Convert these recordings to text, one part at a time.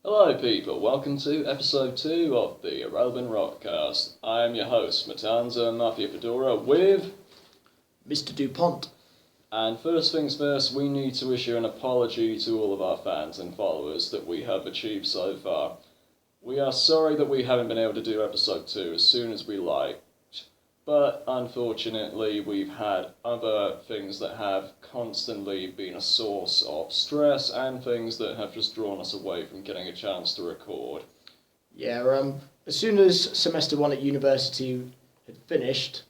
Hello people, welcome to episode 2 of the Irrelevant RockCast. I am your host, Matanza Mafia-Fedora with... Mr. DuPont. And first things first, we need to issue an apology to all of our fans and followers that we have achieved so far. We are sorry that we haven't been able to do episode 2 as soon as we liked, but unfortunately we've had other things that have constantly been a source of stress and things that have just drawn us away from getting a chance to record. Yeah, as soon as semester 1 at university had finished,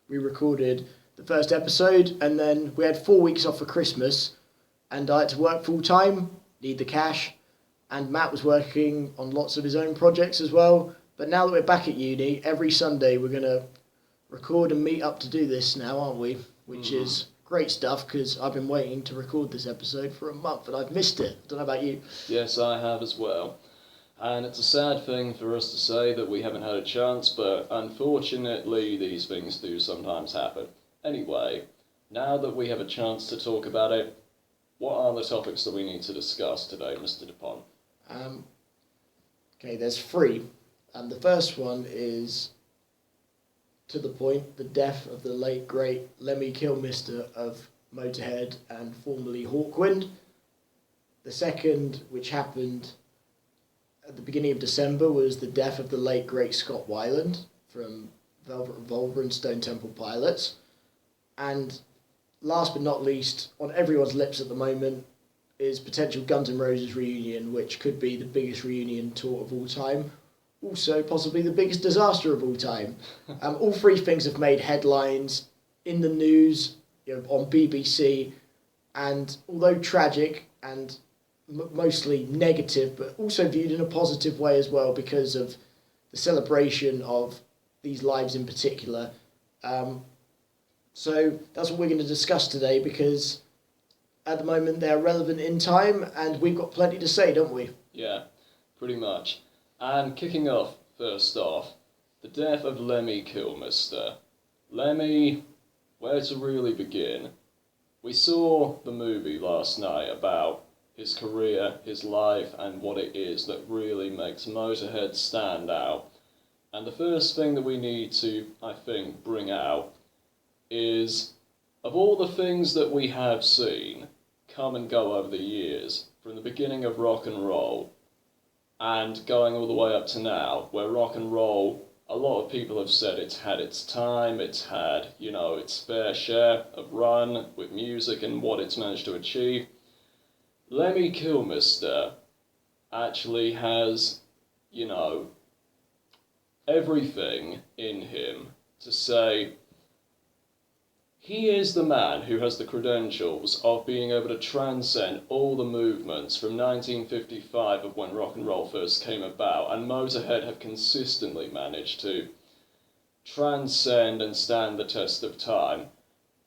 we recorded the first episode, and then we had 4 weeks off for Christmas, and I had to work full time, need the cash, and Matt was working on lots of his own projects as well. But now that we're back at uni, every Sunday we're going to record and meet up to do this now, aren't we? Which is great stuff, because I've been waiting to record this episode for a month and I've missed it. I don't know about you. Yes, I have as well. And it's a sad thing for us to say that we haven't had a chance, but unfortunately these things do sometimes happen. Anyway, now that we have a chance to talk about it, what are the topics that we need to discuss today, Mr. DuPont? Okay, there's 3. And the first one is, to the point, the death of the late, great Lemmy Kilmister of Motorhead and formerly Hawkwind. The second, which happened at the beginning of December, was the death of the late, great Scott Weiland from Velvet Revolver and Stone Temple Pilots. And last but not least, on everyone's lips at the moment, is potential Guns N' Roses reunion, which could be the biggest reunion tour of all time. Also, possibly the biggest disaster of all time. All 3 things have made headlines in the news, on BBC, and although tragic and mostly negative, but also viewed in a positive way as well because of the celebration of these lives in particular. So that's what we're going to discuss today, because at the moment they're relevant in time and we've got plenty to say, don't we? Yeah, pretty much. And kicking off, first off, the death of Lemmy Kilmister. Lemmy, where to really begin? We saw the movie last night about his career, his life, and what it is that really makes Motorhead stand out. And the first thing that we need to, I think, bring out is, of all the things that we have seen come and go over the years, from the beginning of rock and roll, and going all the way up to now, where rock and roll, a lot of people have said it's had its time, it's had, its fair share of run with music and what it's managed to achieve. Lemmy Kilmister actually has, everything in him to say he is the man who has the credentials of being able to transcend all the movements from 1955 of when rock and roll first came about, and Motorhead have consistently managed to transcend and stand the test of time.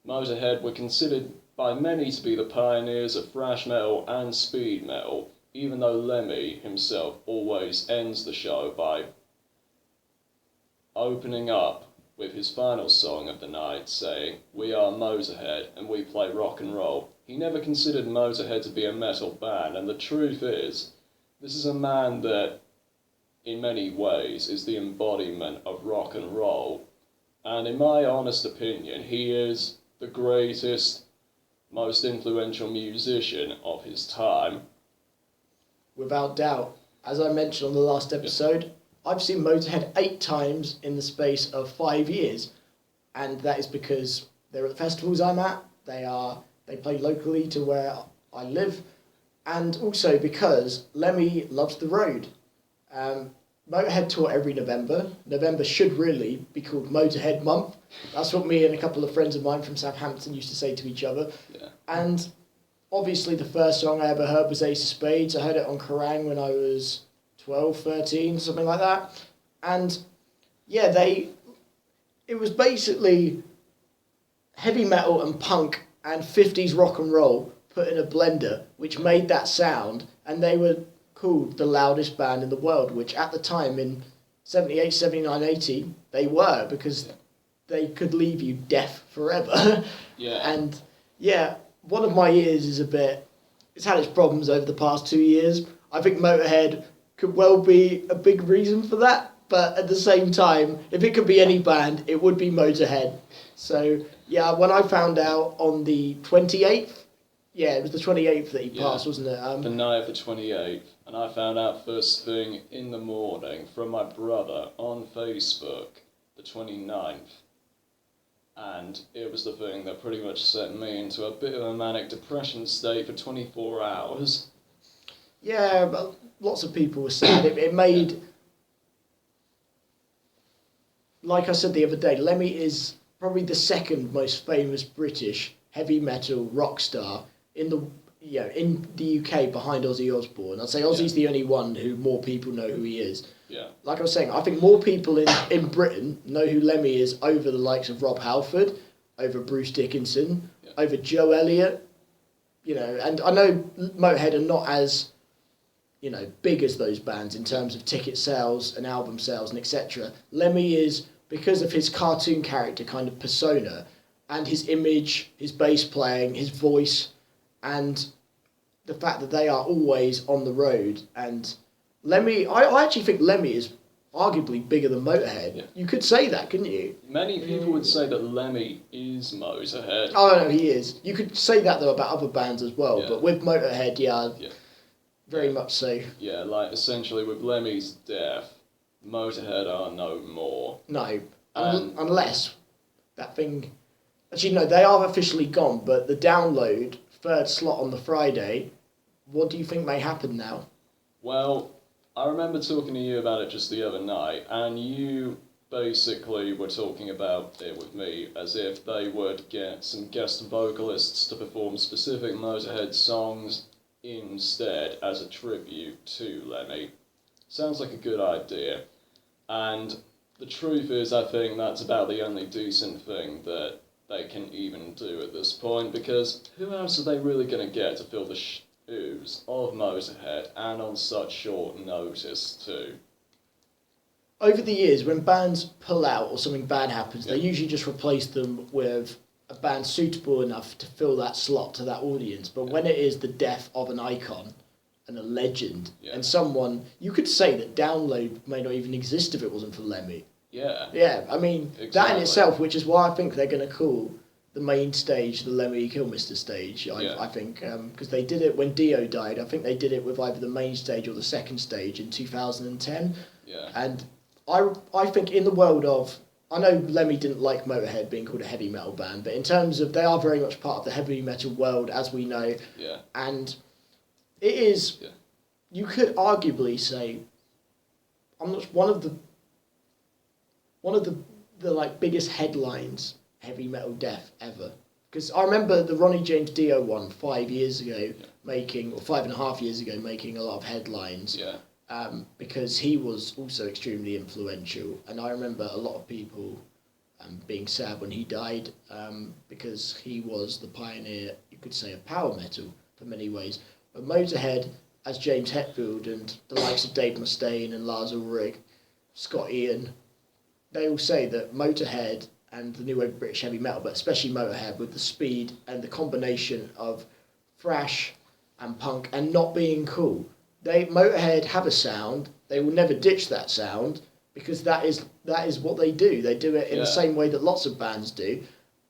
Motorhead were considered by many to be the pioneers of thrash metal and speed metal, even though Lemmy himself always ends the show by opening up with his final song of the night, saying, "We are Motorhead and we play rock and roll." He never considered Motorhead to be a metal band, and the truth is, this is a man that, in many ways, is the embodiment of rock and roll. And in my honest opinion, he is the greatest, most influential musician of his time. Without doubt. As I mentioned on the last episode, I've seen Motorhead 8 times in the space of 5 years, and that is because they're at the festivals I'm at, they play locally to where I live, and also because Lemmy loves the road. Motorhead tour every November. November should really be called Motorhead Month. That's what me and a couple of friends of mine from Southampton used to say to each other. Yeah. And obviously the first song I ever heard was Ace of Spades. I heard it on Kerrang when I was 12, 13, something like that. And yeah, it was basically heavy metal and punk and 50s rock and roll put in a blender, which made that sound, and they were called the loudest band in the world, which at the time in 78, 79, 80, they were, because they could leave you deaf forever. Yeah. And yeah, one of my ears is it's had its problems over the past 2 years. I think Motorhead could well be a big reason for that. But at the same time, if it could be any band, it would be Motorhead. So, yeah, when I found out on the 28th, yeah, it was the 28th that he passed, wasn't it? The night of the 28th. And I found out first thing in the morning from my brother on Facebook, the 29th. And it was the thing that pretty much sent me into a bit of a manic depression state for 24 hours. Yeah, but lots of people were sad. It made... Like I said the other day, Lemmy is probably the second most famous British heavy metal rock star in the UK behind Ozzy Osbourne. I'd say Ozzy's the only one who more people know who he is. Yeah. Like I was saying, I think more people in Britain know who Lemmy is over the likes of Rob Halford, over Bruce Dickinson, over Joe Elliott. And I know Motorhead are not as big as those bands in terms of ticket sales and album sales and etc. Lemmy is, because of his cartoon character kind of persona and his image, his bass playing, his voice, and the fact that they are always on the road. And Lemmy, I actually think Lemmy is arguably bigger than Motorhead. Yeah. You could say that, couldn't you? Many people would say that Lemmy is Motorhead. Oh, no, he is. You could say that, though, about other bands as well. Yeah. But with Motorhead, very much so. Yeah, like essentially with Lemmy's death, Motorhead are no more. No, unless that thing... Actually, no, they are officially gone, but the Download, third slot on the Friday, what do you think may happen now? Well, I remember talking to you about it just the other night, and you basically were talking about it with me as if they would get some guest vocalists to perform specific Motorhead songs instead as a tribute to Lemmy. Sounds like a good idea. And the truth is, I think that's about the only decent thing that they can even do at this point, because who else are they really going to get to fill the shoes of Motorhead, and on such short notice too? Over the years, when bands pull out or something bad happens, they usually just replace them with a band suitable enough to fill that slot to that audience. But when it is the death of an icon and a legend, and someone, you could say that Download may not even exist if it wasn't for Lemmy. Yeah. Yeah, I mean, that in itself, which is why I think they're going to call the main stage the Lemmy Kilmister stage, I think, because they did it when Dio died. I think they did it with either the main stage or the second stage in 2010. Yeah. And I think in the world of... I know Lemmy didn't like Motorhead being called a heavy metal band, but in terms of... They are very much part of the heavy metal world, as we know. Yeah. And it is... Yeah. You could arguably say... I'm not... One of the like biggest headlines heavy metal death ever, because I remember the Ronnie James Dio one 5 years ago making, or 5.5 years ago, making a lot of headlines, because he was also extremely influential, and I remember a lot of people being sad when he died, because he was the pioneer, you could say, of power metal for many ways. But Motorhead, as James Hetfield and the likes of Dave Mustaine and Lars Ulrich, Scott Ian, they all say that Motorhead and the new wave of British heavy metal, but especially Motorhead, with the speed and the combination of thrash and punk and not being cool. Motorhead have a sound. They will never ditch that sound, because that is what they do. They do it in the same way that lots of bands do.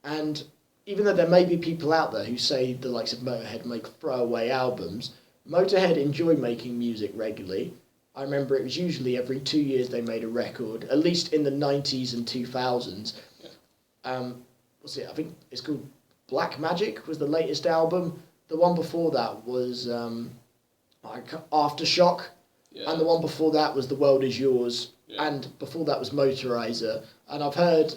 And even though there may be people out there who say the likes of Motorhead make throwaway albums, Motorhead enjoy making music regularly. I remember it was usually every 2 years they made a record, at least in the 90s and 2000s. What's it? I think it's called Black Magic was the latest album. The one before that was Aftershock, and the one before that was The World Is Yours, and before that was Motorizer. And I've heard,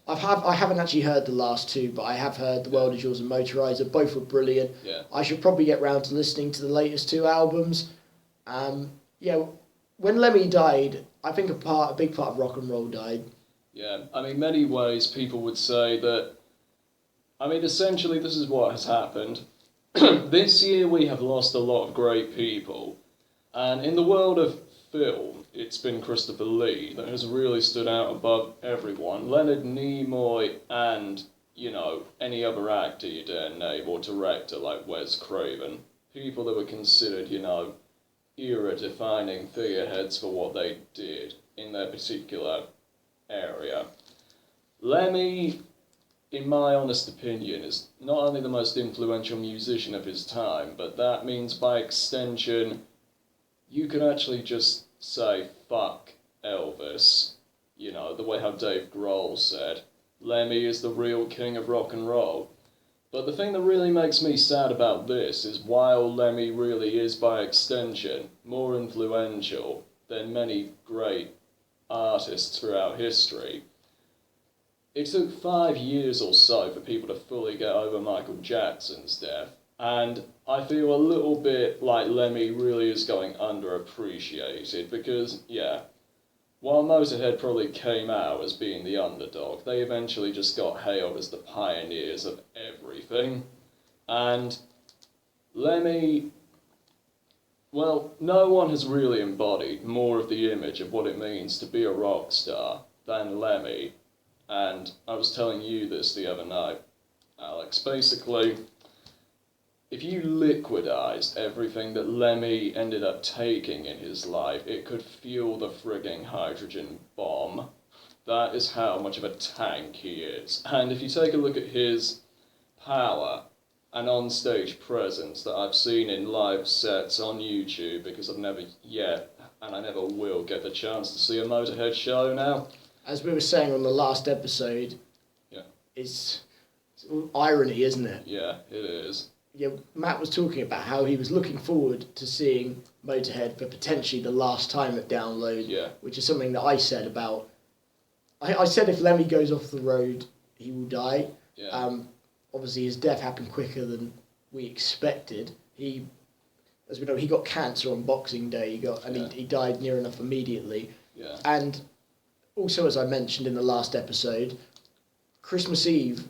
I haven't actually heard the last two, but I have heard The World Is Yours and Motorizer. Both were brilliant. I should probably get round to listening to the latest two albums. When Lemmy died, I think a big part of rock and roll died. Yeah, I mean, many ways people would say that, I mean, essentially this is what has happened. This year we have lost a lot of great people. And in the world of film, it's been Christopher Lee that has really stood out above everyone. Leonard Nimoy and, any other actor you dare name, or director like Wes Craven. People that were considered, era-defining figureheads for what they did in their particular area. Lemmy, in my honest opinion, is not only the most influential musician of his time, but that means by extension, you could actually just say, fuck Elvis. You know, the way how Dave Grohl said, Lemmy is the real king of rock and roll. But the thing that really makes me sad about this is while Lemmy really is by extension more influential than many great artists throughout history, it took 5 years or so for people to fully get over Michael Jackson's death, and I feel a little bit like Lemmy really is going underappreciated because, yeah, while Motorhead probably came out as being the underdog, they eventually just got hailed as the pioneers of everything. And Lemmy, well, no one has really embodied more of the image of what it means to be a rock star than Lemmy. And I was telling you this the other night, Alex. Basically, if you liquidized everything that Lemmy ended up taking in his life, it could fuel the frigging hydrogen bomb. That is how much of a tank he is. And if you take a look at his power and on-stage presence that I've seen in live sets on YouTube, because I've never yet, and I never will, get the chance to see a Motorhead show now. As we were saying on the last episode, yeah, it's irony, isn't it? Yeah, it is. Yeah, Matt was talking about how he was looking forward to seeing Motorhead for potentially the last time at Download, yeah, which is something that I said about... I said if Lemmy goes off the road, he will die. Yeah. Obviously, his death happened quicker than we expected. He, as we know, he got cancer on Boxing Day. He died near enough immediately. Yeah. And also, as I mentioned in the last episode, Christmas Eve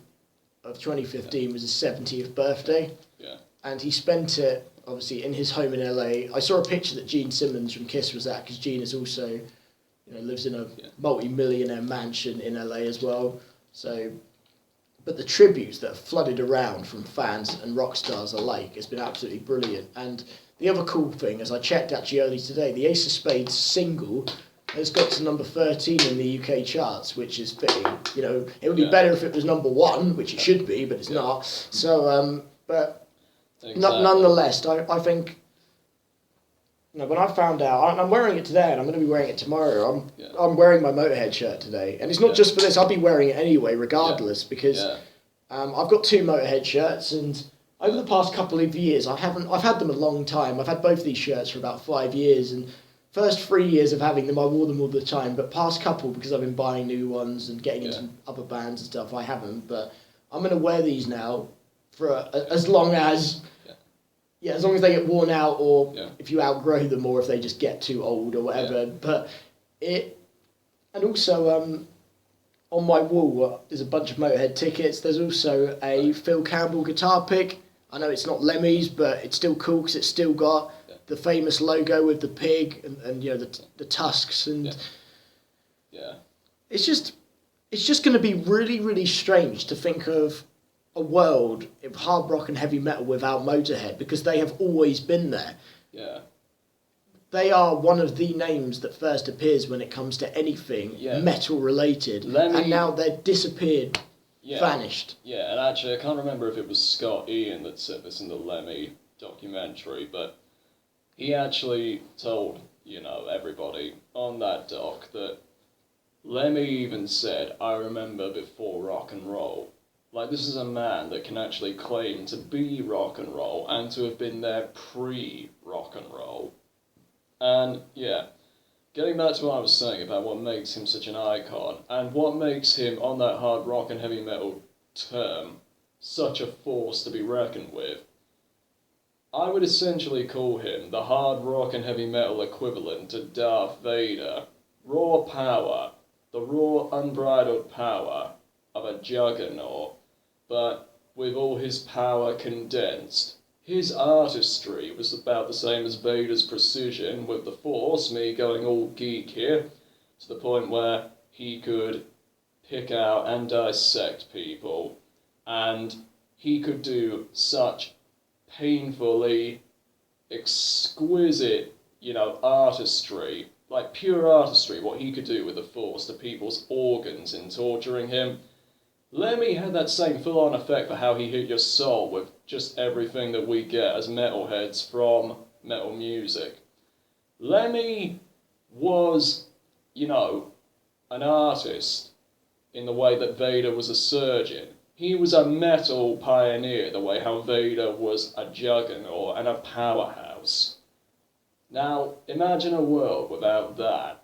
of 2015 was his 70th birthday. Yeah. And he spent it, obviously, in his home in LA. I saw a picture that Gene Simmons from Kiss was at, because Gene is also, lives in a multi-millionaire mansion in LA as well. So, but the tributes that have flooded around from fans and rock stars alike has been absolutely brilliant. And the other cool thing, as I checked actually early today, the Ace of Spades single has got to number 13 in the UK charts, which is fitting. It would be better if it was number 1, which it should be, but it's not. So, but exactly. Nonetheless, I think, when I found out, I'm wearing it today, and I'm going to be wearing it tomorrow. I'm wearing my Motorhead shirt today, and it's not just for this. I'll be wearing it anyway, regardless, because I've got 2 Motorhead shirts, and over the past couple of years, I've had them a long time. I've had both of these shirts for about 5 years, and first 3 years of having them, I wore them all the time, but past couple, because I've been buying new ones and getting into other bands and stuff, I haven't. But I'm going to wear these now for as long as as long as they get worn out, or if you outgrow them, or if they just get too old or whatever. But and also on my wall there's a bunch of Motorhead tickets. There's also a Phil Campbell guitar pick. I know it's not Lemmy's, but it's still cool because it's still got the famous logo with the pig and the tusks, and it's just going to be really, really strange to think of a world of hard rock and heavy metal without Motorhead, because they have always been there. Yeah. They are one of the names that first appears when it comes to anything metal related, and now they're disappeared, vanished. Yeah, and actually I can't remember if it was Scott Ian that said this in the Lemmy documentary, but he actually told, everybody on that doc that Lemmy even said, I remember before rock and roll. Like, this is a man that can actually claim to be rock and roll and to have been there pre-rock and roll. And, getting back to what I was saying about what makes him such an icon, and what makes him, on that hard rock and heavy metal term, such a force to be reckoned with, I would essentially call him the hard rock and heavy metal equivalent to Darth Vader. Raw power, the raw unbridled power of a juggernaut, but with all his power condensed. His artistry was about the same as Vader's precision with the Force, me going all geek here, to the point where he could pick out and dissect people, and he could do such painfully exquisite artistry, like pure artistry, what he could do with the Force to people's organs in torturing him. Lemmy had that same full-on effect for how he hit your soul with just everything that we get as metalheads from metal music. Lemmy was, an artist in the way that Vader was a surgeon. He was a metal pioneer, the way how Vader was a juggernaut and a powerhouse. Now, imagine a world without that.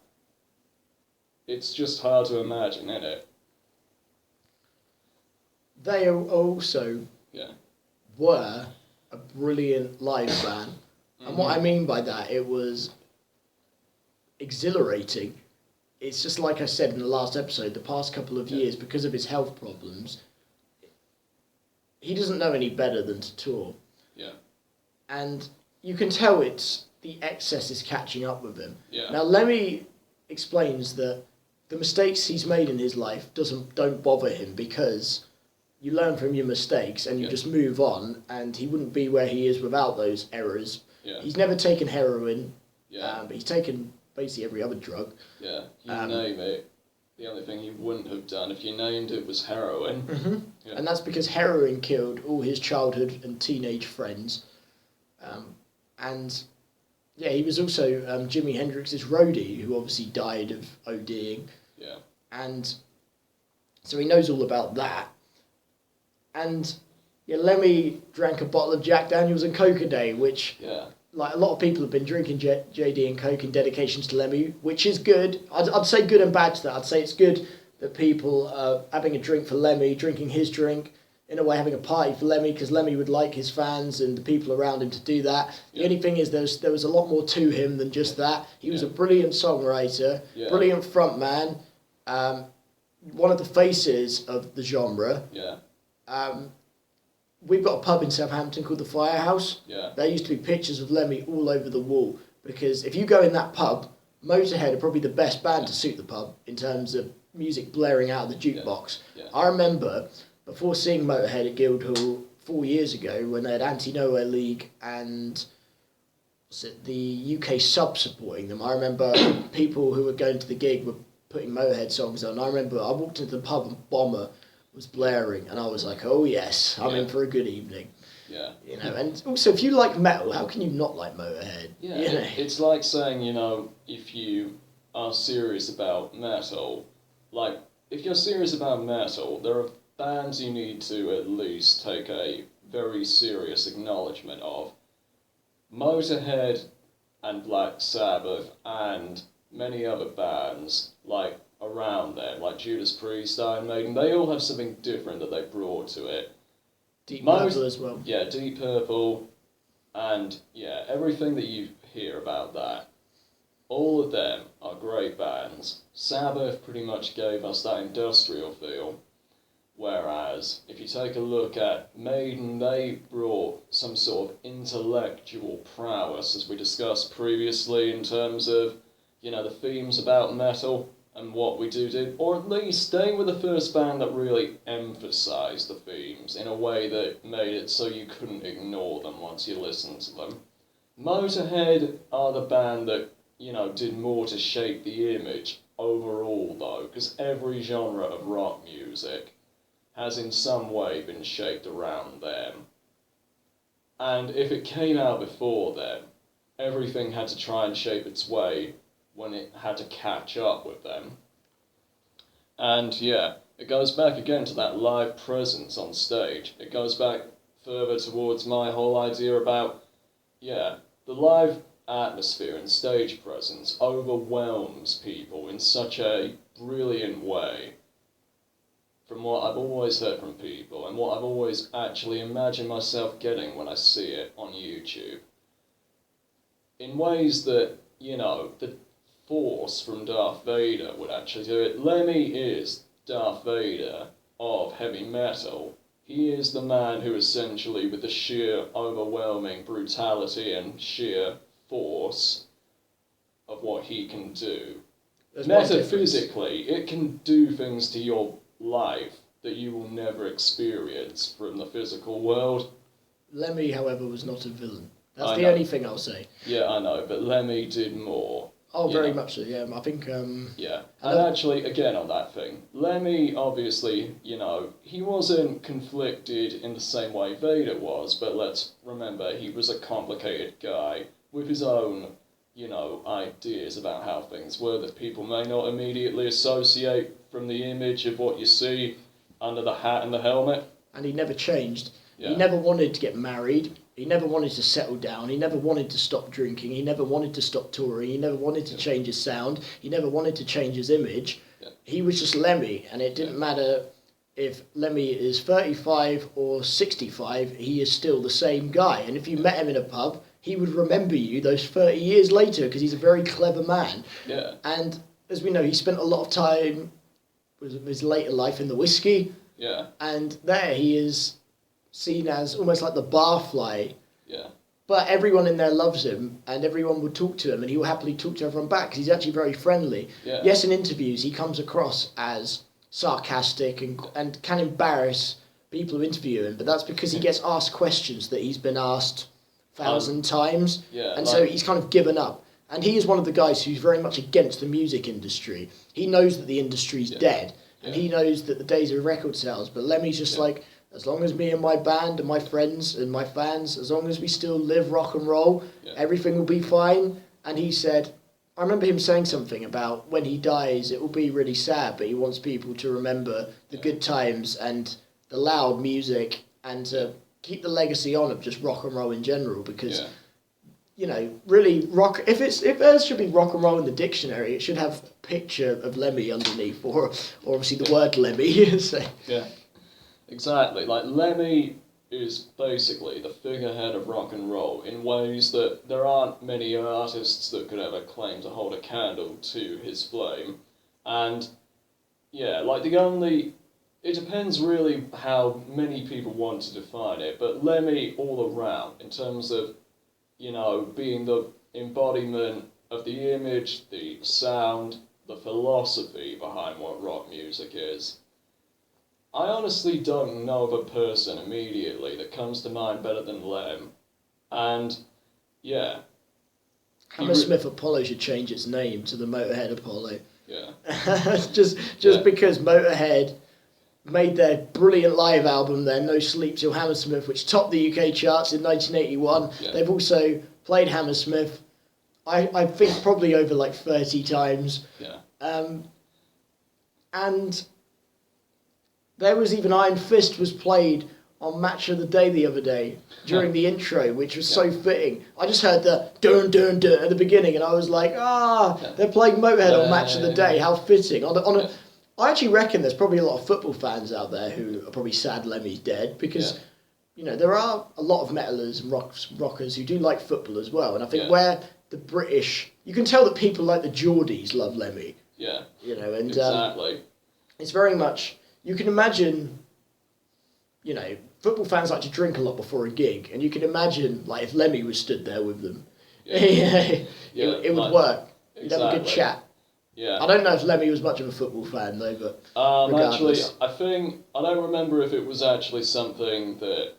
It's just hard to imagine, isn't it? They also were a brilliant live band. And what I mean by that, it was exhilarating. It's just like I said in the last episode, the past couple of years, because of his health problems, he doesn't know any better than to tour. Yeah. And you can tell it's the excess is catching up with him. Yeah. Now, Lemmy explains that the mistakes he's made in his life don't bother him because you learn from your mistakes and you just move on, and he wouldn't be where he is without those errors. Yeah. He's never taken heroin, but he's taken basically every other drug. Yeah, you name it. The only thing he wouldn't have done if you named it was heroin. Mm-hmm. Yeah. And that's because heroin killed all his childhood and teenage friends. He was also Jimi Hendrix's roadie, who obviously died of ODing. Yeah. And so he knows all about that. And Lemmy drank a bottle of Jack Daniels and Coke a day, which like a lot of people have been drinking JD and Coke in dedications to Lemmy, which is good. I'd say good and bad to that. I'd say it's good that people are having a drink for Lemmy, drinking his drink, in a way having a party for Lemmy, because Lemmy would like his fans and the people around him to do that. The only thing is there was a lot more to him than just that. He was a brilliant songwriter, brilliant frontman, one of the faces of the genre. Yeah. We've got a pub in Southampton called the Firehouse. Yeah. There used to be pictures of Lemmy all over the wall, because if you go in that pub, Motorhead are probably the best band to suit the pub in terms of music blaring out of the jukebox. Yeah. I remember before seeing Motorhead at Guildhall 4 years ago, when they had Anti-Nowhere League and the UK sub supporting them, I remember people who were going to the gig were putting Motorhead songs on. I remember I walked into the pub and Bomber was blaring, and I was like, oh yes, I'm in for a good evening. Yeah. And also, if you like metal, how can you not like Motorhead? Yeah. It's like saying, if you are serious about metal, like, if you're serious about metal, there are bands you need to at least take a very serious acknowledgement of. Motorhead and Black Sabbath and many other bands, like, around them, like Judas Priest, Iron Maiden, they all have something different that they brought to it. Deep Purple as well. Yeah, Deep Purple, and everything that you hear about that. All of them are great bands. Sabbath pretty much gave us that industrial feel, whereas if you take a look at Maiden, they brought some sort of intellectual prowess, as we discussed previously, in terms of, the themes about metal and what we do, or at least they were the first band that really emphasised the themes in a way that made it so you couldn't ignore them once you listened to them. Motorhead are the band that, did more to shape the image overall, though, because every genre of rock music has in some way been shaped around them. And if it came out before them, everything had to try and shape its way when it had to catch up with them. And it goes back again to that live presence on stage. It goes back further towards my whole idea about, the live atmosphere and stage presence overwhelms people in such a brilliant way, from what I've always heard from people and what I've always actually imagined myself getting when I see it on YouTube. In ways that, the Force from Darth Vader would actually do it. Lemmy is Darth Vader of heavy metal. He is the man who essentially, with the sheer overwhelming brutality and sheer force of what he can do, metaphysically, it can do things to your life that you will never experience from the physical world. Lemmy, however, was not a villain. That's the only thing I'll say. Yeah, I know, but Lemmy did more. Oh, very much so, yeah. I think... Yeah, and actually, again on that thing, Lemmy, obviously, he wasn't conflicted in the same way Vader was, but let's remember, he was a complicated guy with his own, ideas about how things were that people may not immediately associate from the image of what you see under the hat and the helmet. And he never changed. Yeah. He never wanted to get married. He never wanted to settle down. He never wanted to stop drinking. He never wanted to stop touring. He never wanted to change his sound. He never wanted to change his image. Yeah. He was just Lemmy, and it didn't matter if Lemmy is 35 or 65, he is still the same guy. And if you met him in a pub, he would remember you those 30 years later because he's a very clever man. Yeah. And as we know, he spent a lot of time with his later life in the whiskey. Yeah. And there he is seen as almost like the barfly. Yeah. But everyone in there loves him, and everyone would talk to him, and he will happily talk to everyone back because he's actually very friendly. Yeah. Yes, in interviews, he comes across as sarcastic and can embarrass people who interview him, but that's because he gets asked questions that he's been asked 1,000 times, so he's kind of given up. And he is one of the guys who's very much against the music industry. He knows that the industry's dead, and he knows that the days of record sales, but Lemmy's just like, as long as me and my band and my friends and my fans, as long as we still live rock and roll, everything will be fine. And he said, I remember him saying something about when he dies, it will be really sad, but he wants people to remember the good times and the loud music and to keep the legacy on of just rock and roll in general because, really rock, if there should be rock and roll in the dictionary, it should have a picture of Lemmy underneath or obviously the word Lemmy. So. Yeah, exactly. Like Lemmy is basically the figurehead of rock and roll in ways that there aren't many artists that could ever claim to hold a candle to his flame. And it depends really how many people want to define it, but Lemmy all around in terms of, being the embodiment of the image, the sound, the philosophy behind what rock music is. I honestly don't know of a person immediately that comes to mind better than Lem. And, yeah. Hammersmith Apollo should change its name to the Motorhead Apollo. Yeah. just because Motorhead made their brilliant live album there, No Sleep Till Hammersmith, which topped the UK charts in 1981. Yeah. They've also played Hammersmith, I think probably over like 30 times. Yeah. And there was even Iron Fist was played on Match of the Day the other day during the intro, which was so fitting. I just heard the dun dun dun at the beginning, and I was like, they're playing Motorhead on Match of the Day. How fitting! I actually reckon there's probably a lot of football fans out there who are probably sad Lemmy's dead because there are a lot of metalers and rockers who do like football as well, and I think where the British, you can tell that people like the Geordies love Lemmy. Yeah. And exactly. It's very much. You can imagine, football fans like to drink a lot before a gig, and you can imagine, like, if Lemmy was stood there with them, it would work. You'd have a good chat. Yeah. I don't know if Lemmy was much of a football fan, though, but actually, I don't remember if it was actually something that,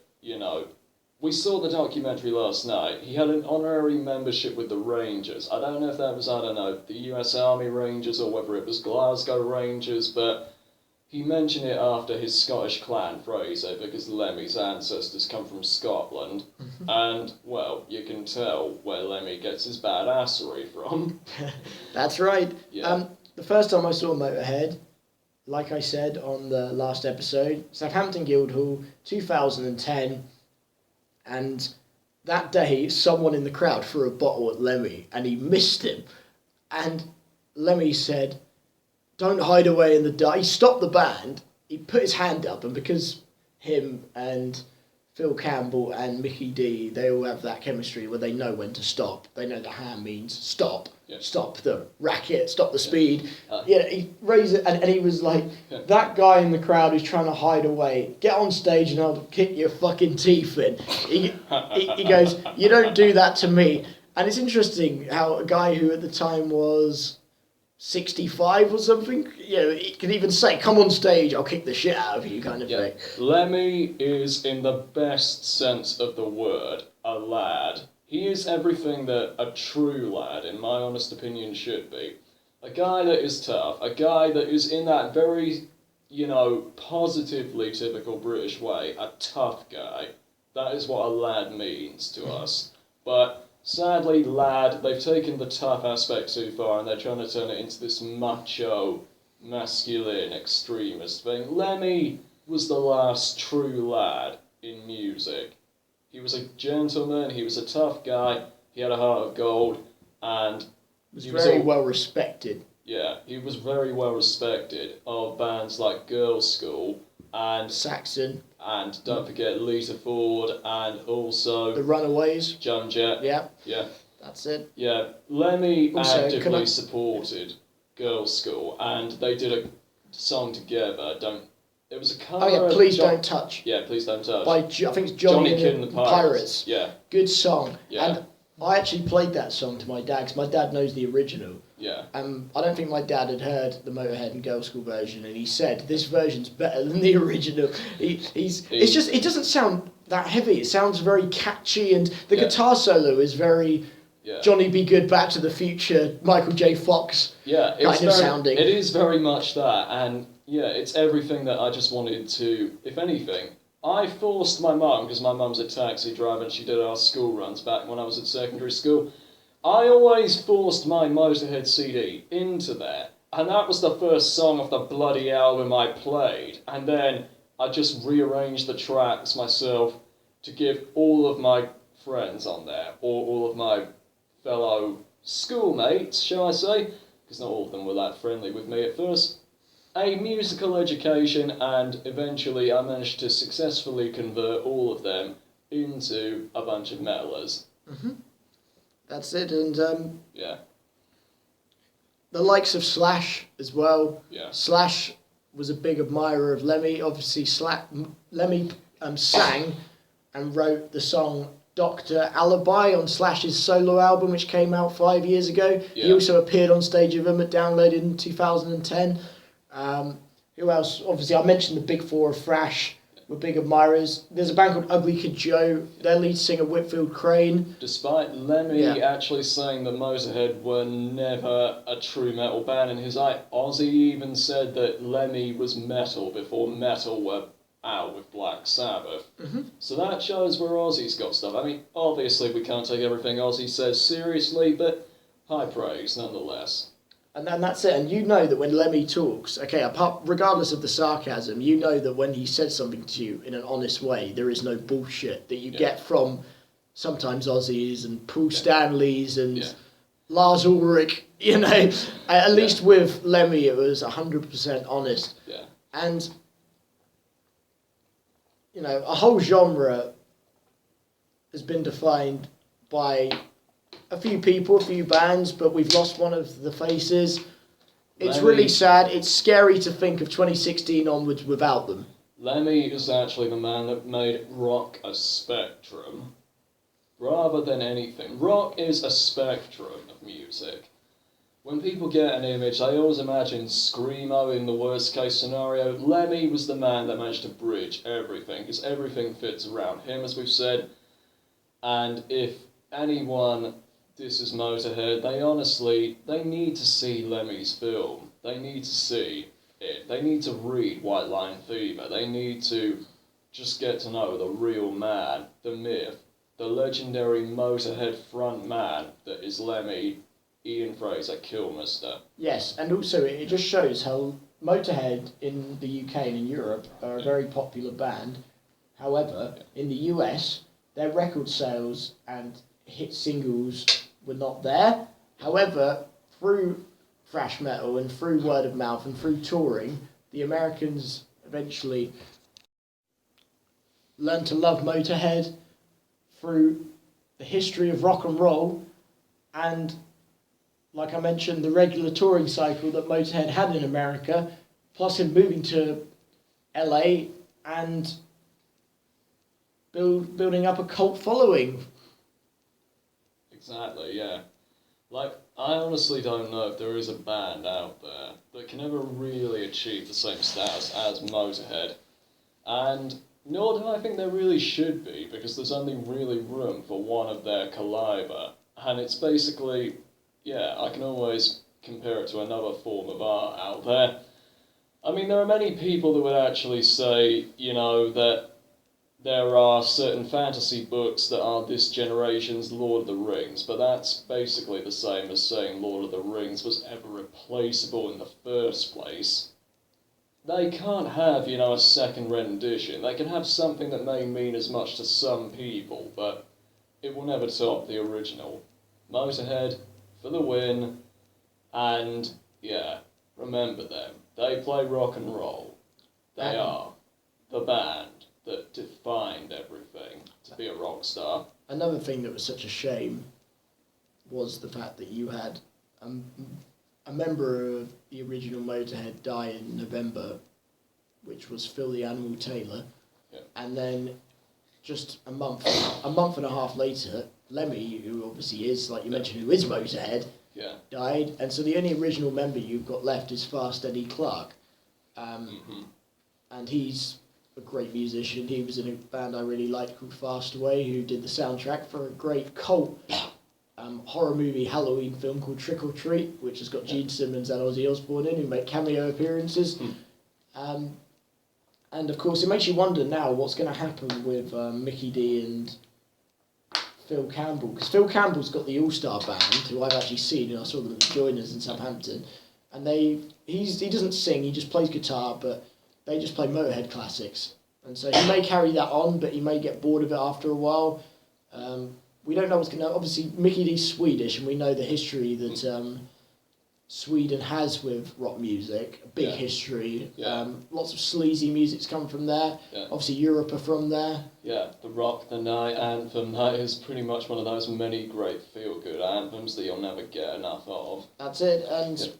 we saw the documentary last night. He had an honorary membership with the Rangers. I don't know if that was, the US Army Rangers or whether it was Glasgow Rangers, but he mentioned it after his Scottish clan, Fraser, because Lemmy's ancestors come from Scotland. And, well, you can tell where Lemmy gets his badassery from. That's right. Yeah. The first time I saw Motorhead, like I said on the last episode, Southampton Guildhall, 2010, and that day someone in the crowd threw a bottle at Lemmy, and he missed him. And Lemmy said, "Don't hide away in the dark." He stopped the band, he put his hand up, and because him and Phil Campbell and Mickey D, they all have that chemistry where they know when to stop. They know the hand means stop, stop the racket, stop the speed. He raised it, and he was like, that guy in the crowd who's trying to hide away, get on stage and I'll kick your fucking teeth in. He goes, you don't do that to me. And it's interesting how a guy who at the time was 65 or something, he can even say, come on stage, I'll kick the shit out of you, kind of thing. Lemmy is, in the best sense of the word, a lad. He is everything that a true lad, in my honest opinion, should be. A guy that is tough, a guy that is in that very, positively typical British way, a tough guy. That is what a lad means to us. But sadly, lad, they've taken the tough aspect too far and they're trying to turn it into this macho, masculine, extremist thing. Lemmy was the last true lad in music. He was a gentleman, he was a tough guy, he had a heart of gold, and he was very well respected. Yeah, he was very well respected of bands like Girls' School and Saxon. And don't forget Lita Ford and also The Runaways. Jump Jet. Yeah. That's it. Yeah, Lemmy also, actively supported Girls' School and they did a song together. It was a cover. Oh yeah, Please Don't Touch. Yeah, Please Don't Touch. By I think it's Johnny Kid and the Pirates. Yeah. Good song. Yeah. And I actually played that song to my dad because my dad knows the original. Yeah. I don't think my dad had heard the Motorhead and Girls' School version, and he said this version's better than the original. It doesn't sound that heavy. It sounds very catchy, and the guitar solo is very Johnny B. Good, Back to the Future, Michael J. Fox kind of sounding. It is very much that, and it's everything that I just wanted to. If anything, I forced my mum, because my mum's a taxi driver and she did our school runs back when I was at secondary school. I always forced my Motorhead CD into there, and that was the first song of the bloody album I played, and then I just rearranged the tracks myself to give all of my friends on there, or all of my fellow schoolmates, shall I say, because not all of them were that friendly with me at first, a musical education, and eventually I managed to successfully convert all of them into a bunch of metalers. Mm-hmm. That's it, and the likes of Slash as well. Yeah. Slash was a big admirer of Lemmy. Obviously, Lemmy sang and wrote the song Dr. Alibi on Slash's solo album, which came out 5 years ago. Yeah. He also appeared on stage with him at Download in 2010. Who else? Obviously, I mentioned the big four of thrash. Were big admirers. There's a band called Ugly Kid Joe. Their lead singer, Whitfield Crane. Despite Lemmy actually saying that Motorhead were never a true metal band in his eye, Ozzy even said that Lemmy was metal before metal were out with Black Sabbath. Mm-hmm. So that shows where Ozzy's got stuff. I mean, obviously we can't take everything Ozzy says seriously, but high praise nonetheless. And then that's it. And you know that when Lemmy talks, regardless of the sarcasm, you know that when he says something to you in an honest way, there is no bullshit that you get from sometimes Ozzy's and Paul Stanley's and Lars Ulrich. At least with Lemmy, it was 100% honest. Yeah. And a whole genre has been defined by a few people, a few bands, but we've lost one of the faces. It's really sad. It's scary to think of 2016 onwards without them. Lemmy is actually the man that made rock a spectrum, rather than anything. Rock is a spectrum of music. When people get an image, they always imagine Screamo in the worst case scenario. Lemmy was the man that managed to bridge everything, because everything fits around him, as we've said. And if anyone disses Motorhead, they need to see Lemmy's film. They need to see it. They need to read White Line Fever. They need to just get to know the real man, the myth, the legendary Motorhead front man that is Lemmy, Ian Fraser, Kilmister. Yes, and also it just shows how Motorhead in the UK and in Europe are a very popular band. However, in the US, their record sales and hit singles were not there. However, through thrash metal and through word of mouth and through touring, the Americans eventually learned to love Motorhead through the history of rock and roll and, like I mentioned, the regular touring cycle that Motorhead had in America, plus him moving to LA and building up a cult following. Exactly, yeah. I honestly don't know if there is a band out there that can ever really achieve the same status as Motorhead. And Nor do I think there really should be, because there's only really room for one of their caliber. And it's basically, yeah, I can always compare it to another form of art out there. I mean, there are many people that would actually say, you know, that there are certain fantasy books that are this generation's Lord of the Rings, but that's basically the same as saying Lord of the Rings was ever replaceable in the first place. They can't have, you know, a second rendition. They can have something that may mean as much to some people, but it will never top the original. Motorhead for the win, and yeah, remember them. They play rock and roll. They are the band that defined everything to be a rock star. Another thing that was such a shame was the fact that you had a member of the original Motorhead die in November, which was Phil the Animal Taylor, and then just a month and a half later, Lemmy, who obviously is, like you mentioned, who is Motorhead, died, and so the only original member you've got left is Fast Eddie Clarke, and he's a great musician. He was in a band I really liked called Fast Away, who did the soundtrack for a great cult horror movie Halloween film called Trick or Treat, which has got Gene Simmons and Ozzy Osbourne in, who make cameo appearances. And of course, it makes you wonder now what's going to happen with Mickey D and Phil Campbell, because Phil Campbell's got the All-Star Band, who I've actually seen, and I saw them at the Joiners in Southampton, and he doesn't sing, he just plays guitar, but they just play Motorhead classics, and so he may carry that on, but he may get bored of it after a while. We don't know what's going to... Obviously, Mickey D's Swedish, and we know the history that Sweden has with rock music, a big history. Lots of sleazy music's come from there. Obviously, Europe are from there. Yeah, the Rock the Night anthem, that is pretty much one of those many great feel-good anthems that you'll never get enough of. That's it, and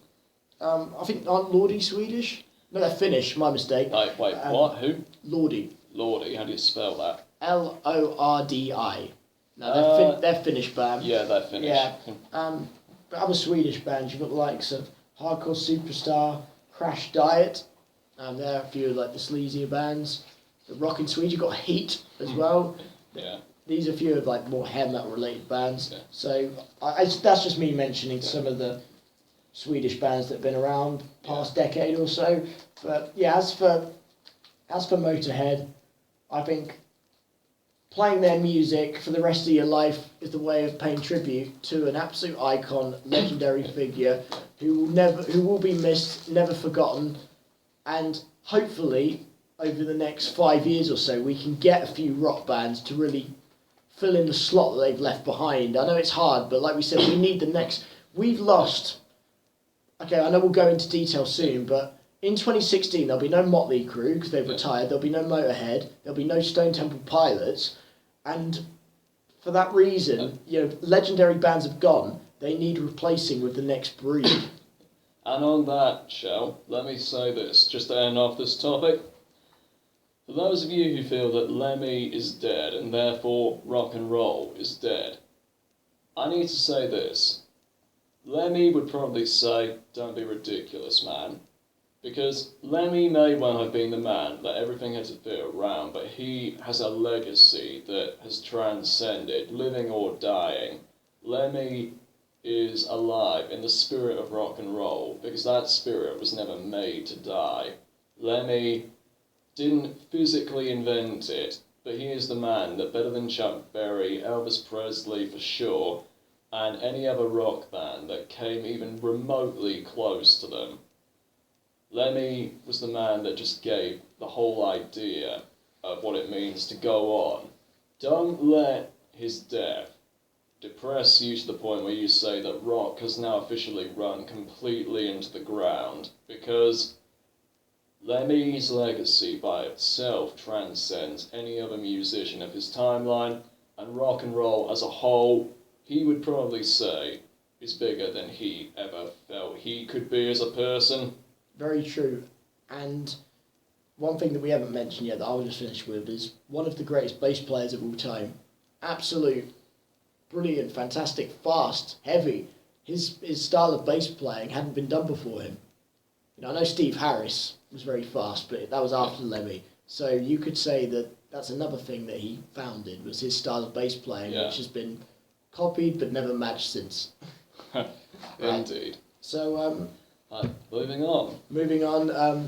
I think, aren't Lordi Swedish? No, they're Finnish, my mistake. Wait, what? Who? Lordi. Lordi, how do you spell that? Lordi. No, they're Finnish band. Yeah, they're Finnish. Yeah. But other Swedish bands, you've got the likes of Hardcore Superstar, Crash Diet, they're a few of like the sleazier bands. The Rock in Sweden, you've got Heat as well. These are a few of like more hair metal related bands. So that's just me mentioning some of the Swedish bands that have been around past decade or so. But yeah, as for Motorhead, I think playing their music for the rest of your life is the way of paying tribute to an absolute icon, legendary figure who will be missed, never forgotten, and hopefully over the next 5 years or so we can get a few rock bands to really fill in the slot that they've left behind. I know it's hard, but like we said, we need the next... We've lost... Okay, I know we'll go into detail soon, but in 2016 there'll be no Motley Crue because they've retired, there'll be no Motorhead, there'll be no Stone Temple Pilots, and for that reason, you know, legendary bands have gone. They need replacing with the next breed. And on that, Shell, let me say this, just to end off this topic. For those of you who feel that Lemmy is dead and therefore rock and roll is dead, I need to say this. Lemmy would probably say, don't be ridiculous, man. Because Lemmy may well have been the man that everything had to fit around, but he has a legacy that has transcended, living or dying. Lemmy is alive in the spirit of rock and roll, because that spirit was never made to die. Lemmy didn't physically invent it, but he is the man that better than Chuck Berry, Elvis Presley for sure, and any other rock band that came even remotely close to them. Lemmy was the man that just gave the whole idea of what it means to go on. Don't let his death depress you to the point where you say that rock has now officially run completely into the ground, because Lemmy's legacy by itself transcends any other musician of his timeline, and rock and roll as a whole, he would probably say, is bigger than he ever felt he could be as a person. Very true. And one thing that we haven't mentioned yet that I'll just finish with is one of the greatest bass players of all time. Absolute, brilliant, fantastic, fast, heavy. His style of bass playing hadn't been done before him. You know, I know Steve Harris was very fast, but that was after Lemmy. So you could say that that's another thing that he founded, was his style of bass playing, Yeah. which has been copied but never matched since. Indeed. So, Moving on. moving on,